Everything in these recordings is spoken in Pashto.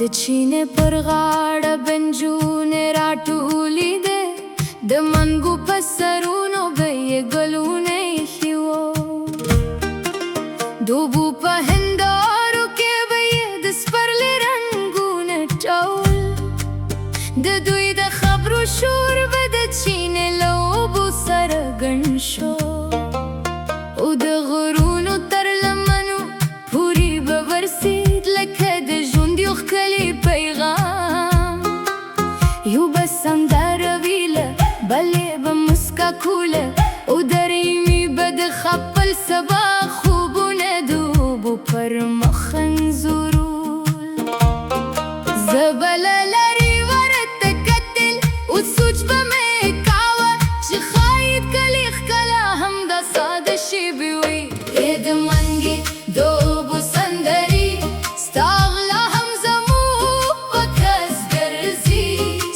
د چینې پر غاړه بنجونې راټولې دي، د منګو په سرونو به یې ګلونه ایښي وو. د اوبو په هندارو کې به یې د سپرلي رنګونه ټول. د دوی د خبرو شور به د چینې له اوبو سره ګڼ شو، او د غرونو تر لمنو پورې به ورسید لکه د ژوند یو ښکلی پیغام. یو به سندره ویله، بلې به مسکا کوله، او درېیمې به د خپل سبا خوبونه د اوبو پر مخ انځورول. زه به له لرې ورته کتل، او سوچ به مې کاوه چې ښايي کلي ښکلا همدا ساده شیبې وي. د منګې د اوبو سندرې ستا غلا هم زموږ په کس ګرځي،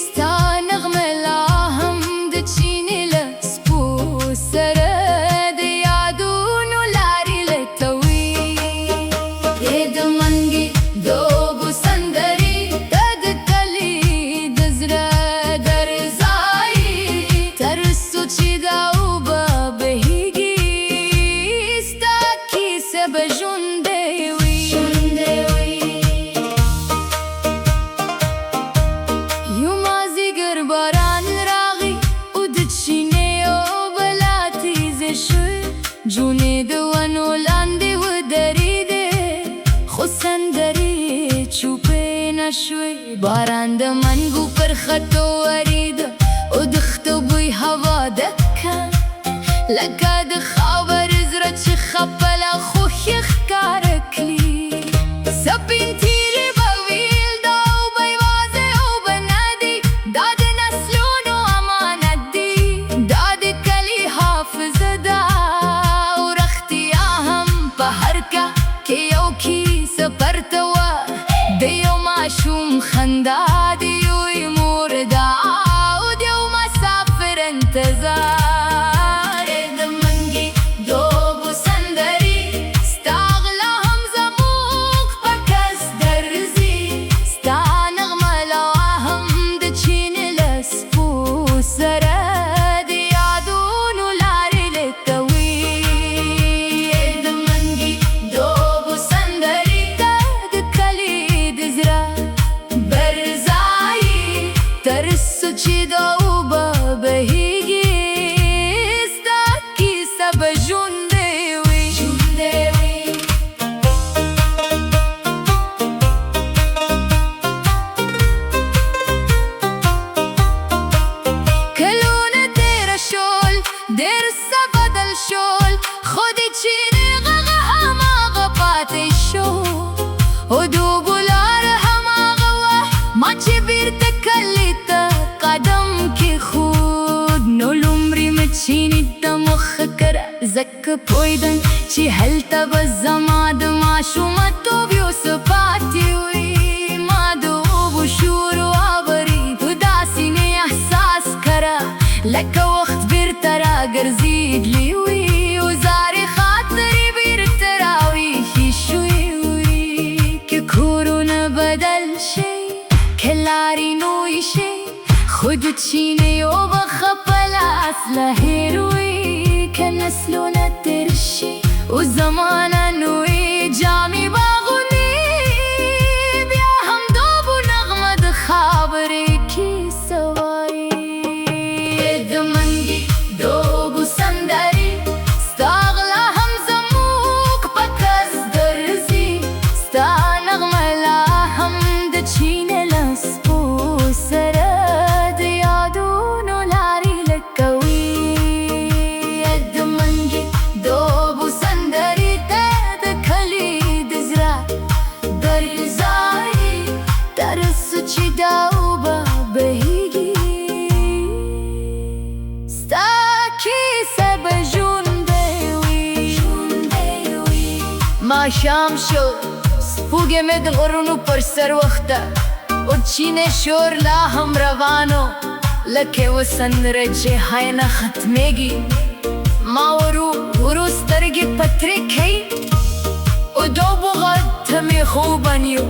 ستا نغمه لا هم د چینې له سپو سره د یادونو لارې لټوي. د منګې د اوبو سندرې ته د کلي د زړه درځایي، تر څو چې دا اوبه بهیږي ستا کیسه به ژوندۍ وي. یو مازدیګر باران راغی، او د چینې اوبه لا تیزې شوې. جونې د ونو لاندې ودرېدې، خو سندرې چوپې نه شوې. باران د منګو پر خټو ورېده، او د خټو بوی هوا ډکه لکه د خاور زړه چې خپله خوښي ښکاره کړي. سپین تیرې به ویل دا اوبه یوازې اوبه نه دي، دا د نسلونو امانت دي، دا د کلي حافظه ده. او رښتیا هم په هر کا کې یو کیسه پرته وه، د یو ماشوم خندا، د یوې مور دعا، او د یو مسافر انتظار. د منګې د اوبو سندرې ستا غلا هم زموږ په کس درځي، ستا نغمه لا هم د چینې له سپو سره د یادونو لارې لټوي. د منګې د اوبو سندرې ته د کلي د زړه برځایي، تر څو چې دا اوبه بهیږي ستا کیسه به ژوندۍ وي. کلونه تېره شول، ډېر څه بدل شول، خو د چینې غږ هماغه پاتې شو. او د اوبو لاره هماغه وه، ما چې بیرته کلي ته قدم کېښود. نو لومړی مې چینې ته مخه کړه، ځکه پوهېدم چې هلته به زما د ماشومتوب یو څه پاتې وي. ما د اوبو شور واورېد، داسې مې احساس کړه لکه وخت بیرته راګرځېدلی وي، او زارې خاطرې بیرته راویښې شوې وي. که کورونه بدل شي، که لارې نوې شي، خو د چینې اوبه خپله اصله هېر وي. که نسلونه تېر شي، او زمانه نوې جامې باغونې، بیا هم د اوبو نغمه د خاورې کیسه وایي. د منګې د اوبو سندرې ستا غلا هم زموږ په کس درځي، ستا نغمه لا هم د چینې له سپو سره د یادونو لارې لټوي. د منګې د اوبو سندرې ته د کلي د زړه برځایي، تر څو چې دا اوبه بهیږي ستا کیسه به ژوندۍ وي. ماښام شو، سپوږمۍ مې د غرونو پر سر وخته، او چینې شور لا هم روانو لکه یوه سندره چې های نه ختمېږي. ما ورو سترګې پترې کوي، او د اوبو غږ ته مې خوبان یو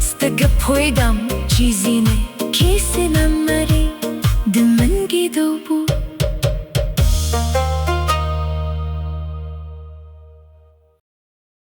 سترګې هويدم چیزی نه کسی نمری دمن گی دو بود